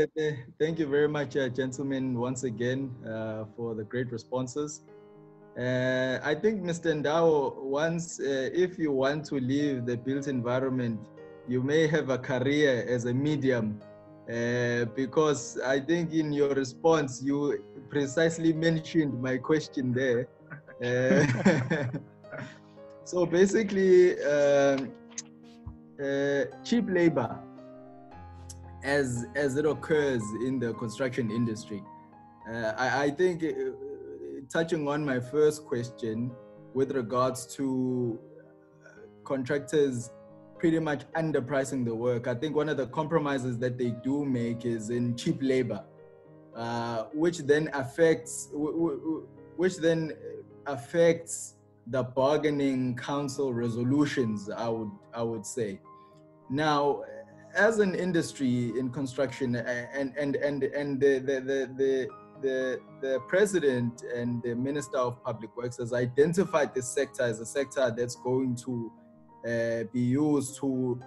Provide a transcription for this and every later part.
Thank you very much, gentlemen, once again for the great responses. I think, Mr. Ndawo, once if you want to leave the built environment, you may have a career as a medium, because I think in your response, you precisely mentioned my question there. So basically, cheap labor, as it occurs in the construction industry. I think touching on my first question with regards to contractors pretty much underpricing the work, I think one of the compromises that they do make is in cheap labor, which then affects the bargaining council resolutions, I would say. Now, as an industry in construction, and the president and the minister of public works has identified this sector as a sector that's going to be used to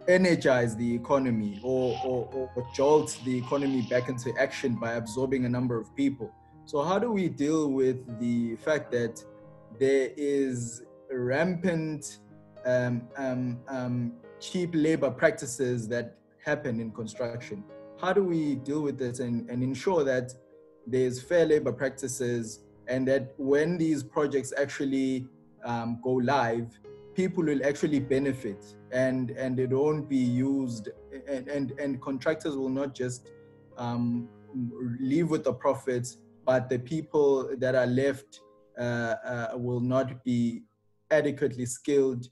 energize the economy or jolt the economy back into action by absorbing a number of people. So how do we deal with the fact that there is rampant cheap labor practices that happen in construction? How do we deal with this and ensure that there's fair labor practices, and that when these projects actually go live, people will actually benefit, and it won't be used, and contractors will not just leave with the profits, but the people that are left will not be adequately skilled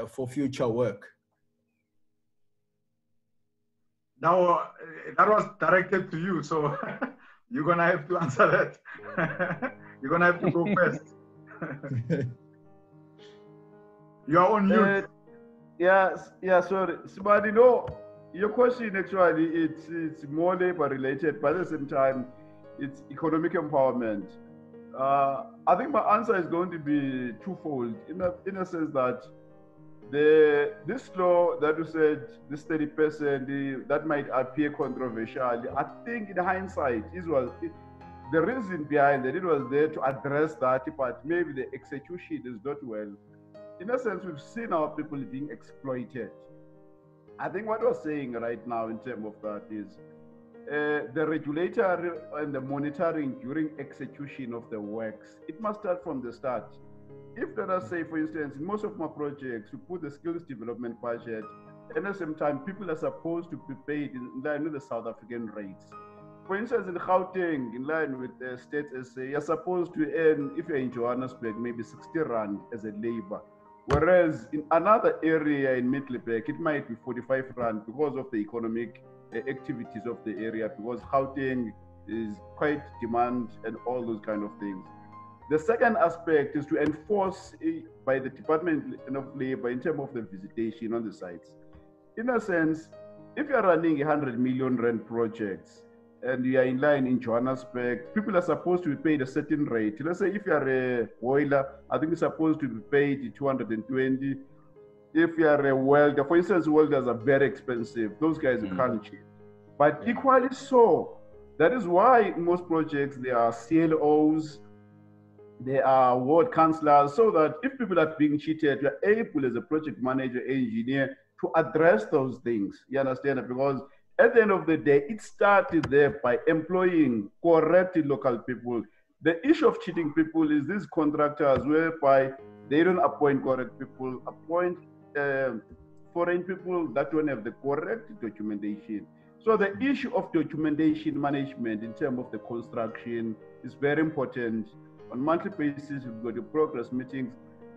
for future work? Now, that was directed to you, so you're going to have to answer that. You're going to have to go first. You are on mute. Yeah, sorry. Sibani, no, your question actually, it's more labor related, but at the same time, it's economic empowerment. I think my answer is going to be twofold, in a sense that this law that you said, this 30%, that might appear controversial. I think in hindsight, the reason behind it was there to address that, but maybe the execution is not well. In a sense, we've seen our people being exploited. I think what we're saying right now in terms of that is the regulatory and the monitoring during execution of the works, it must start from the start. If let us say, for instance, in most of my projects, we put the skills development budget, and at the same time, people are supposed to be paid in line with the South African rates. For instance, in Gauteng, in line with the states SA, you're supposed to earn, if you're in Johannesburg, maybe 60 Rand as a labor. Whereas in another area in Middelburg, it might be 45 Rand because of the economic activities of the area, because Gauteng is quite demand and all those kind of things. The second aspect is to enforce by the Department of Labor in terms of the visitation on the sites. In a sense, if you're running 100 million Rand projects and you are in line in Johannesburg, people are supposed to be paid a certain rate. Let's say if you are a boiler, I think you're supposed to be paid 220. If you are a welder, for instance, welders are very expensive. Those guys can't cheat. But equally so, that is why in most projects there are CLOs, there are ward councillors, so that if people are being cheated, you're able as a project manager, engineer, to address those things. You understand? Because at the end of the day, it started there by employing correct local people. The issue of cheating people is these contractors whereby they don't appoint correct people, appoint foreign people that don't have the correct documentation. So the issue of documentation management in terms of the construction is very important. On monthly basis, we've got the progress meetings,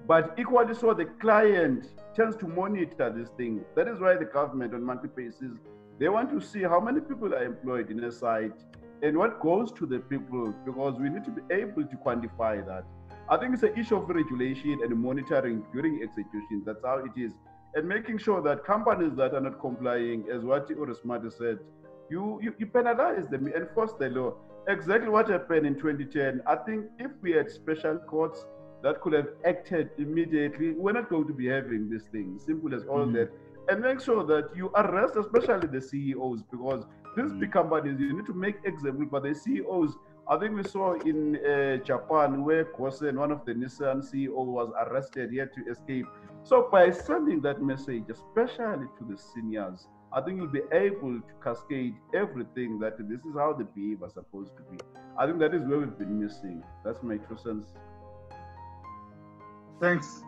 but equally so, the client tends to monitor this thing. That is why the government on monthly basis, they want to see how many people are employed in a site and what goes to the people, because we need to be able to quantify that. I think it's an issue of regulation and monitoring during execution. That's how it is. And making sure that companies that are not complying, as what Risimati said, you penalize them, you enforce the law. Exactly what happened in 2010. I think if we had special courts that could have acted immediately, we're not going to be having this thing. Simple as all that. And make sure that you arrest, especially the CEOs, because these big companies, you need to make example, but the CEOs, I think we saw in Japan where Gosen, one of the Nissan CEO, was arrested, he had to escape. So by sending that message, especially to the seniors, I think you'll be able to cascade everything that this is how the behavior is supposed to be. I think that is where we've been missing. That's my 2 cents. Thanks.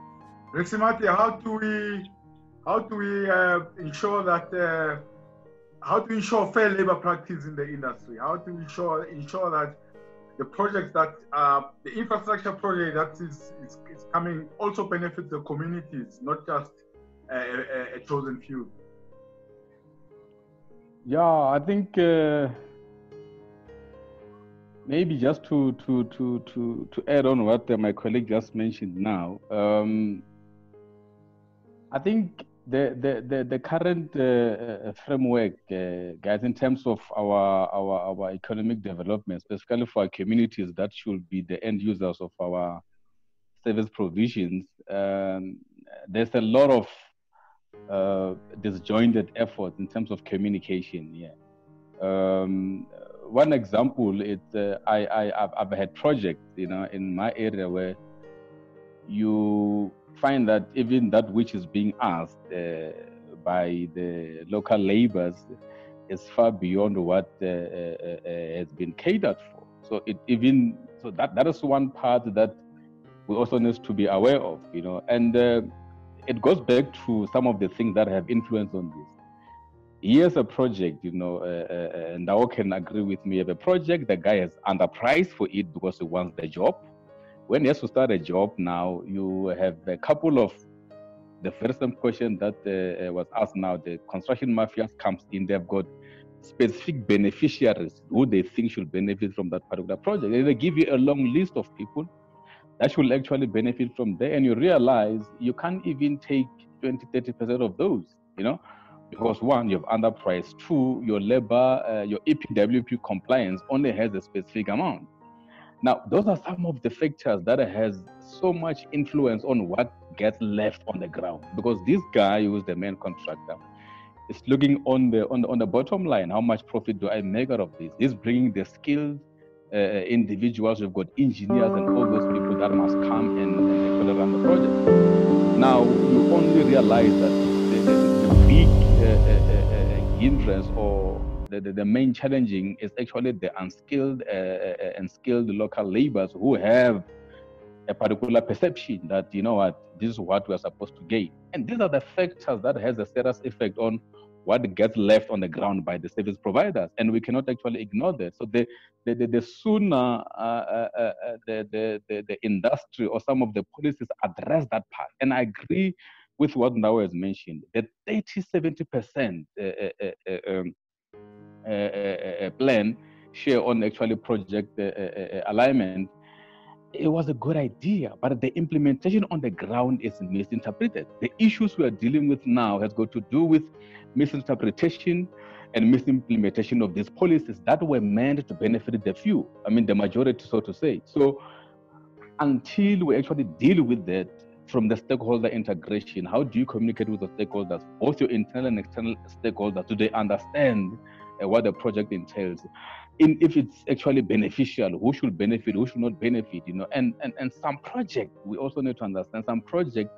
Risimati, how do we ensure that how to ensure fair labor practice in the industry? How to ensure that the projects that the infrastructure project that is coming also benefits the communities, not just a chosen few? Yeah, I think maybe just to add on what my colleague just mentioned now, I think the current framework, guys, in terms of our economic development, specifically for our communities that should be the end users of our service provisions, there's a lot of disjointed efforts in terms of communication. Yeah. One example is I've had projects, in my area where you find that even that which is being asked by the local laborers is far beyond what has been catered for. So that is one part that we also need to be aware of, and it goes back to some of the things that have influence on this. Here's a project, Ndawo can agree with me. The project, the guy has underpriced for it because he wants the job. When he has to start a job now, you have a couple of the first question that was asked now. The construction mafias comes in. They've got specific beneficiaries who they think should benefit from that particular project. And they give you a long list of people that should actually benefit from there. And you realize you can't even take 20-30% of those, because one, you've underpriced. Two, your labor, your EPWP compliance only has a specific amount. Now, those are some of the factors that has so much influence on what gets left on the ground. Because this guy who's the main contractor is looking on the bottom line. How much profit do I make out of this? He's bringing the skilled individuals. We've got engineers and all those people that must come and actually run the project. Now, you only realize that the big hindrance or the main challenging is actually the unskilled and skilled local laborers who have a particular perception that, this is what we're supposed to gain. And these are the factors that has a serious effect on what gets left on the ground by the service providers. And we cannot actually ignore that. So the sooner the industry or some of the policies address that part, and I agree with what Ndawo has mentioned, the 30-70% plan share on actually project alignment, it was a good idea, but the implementation on the ground is misinterpreted. The issues we are dealing with now has got to do with misinterpretation and misimplementation of these policies that were meant to benefit the few, the majority, so to say. So until we actually deal with that from the stakeholder integration, how do you communicate with the stakeholders, both your internal and external stakeholders? Do they understand what the project entails? If it's actually beneficial, who should benefit, who should not benefit, and some projects, we also need to understand, some projects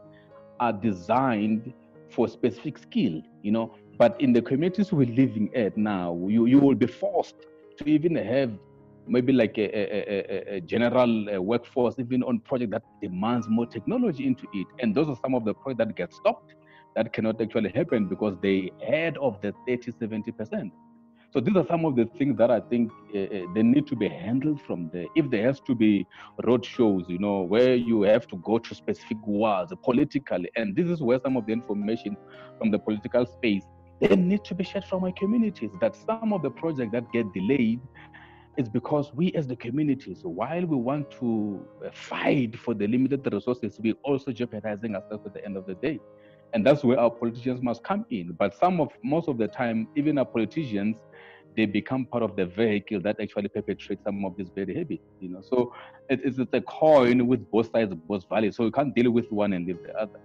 are designed for specific skill, but in the communities we're living at now, you will be forced to even have maybe like a general workforce, even on project that demands more technology into it. And those are some of the projects that get stopped, that cannot actually happen because they add of the 30-70%. So these are some of the things that I think they need to be handled from there. If there has to be road shows, where you have to go to specific wars politically, and this is where some of the information from the political space, they need to be shared from our communities, that some of the projects that get delayed is because we as the communities, while we want to fight for the limited resources, we're also jeopardizing ourselves at the end of the day. And that's where our politicians must come in. But most of the time, even our politicians, they become part of the vehicle that actually perpetrates some of these very habits. So it's a coin with both sides, both values. So you can't deal with one and leave the other.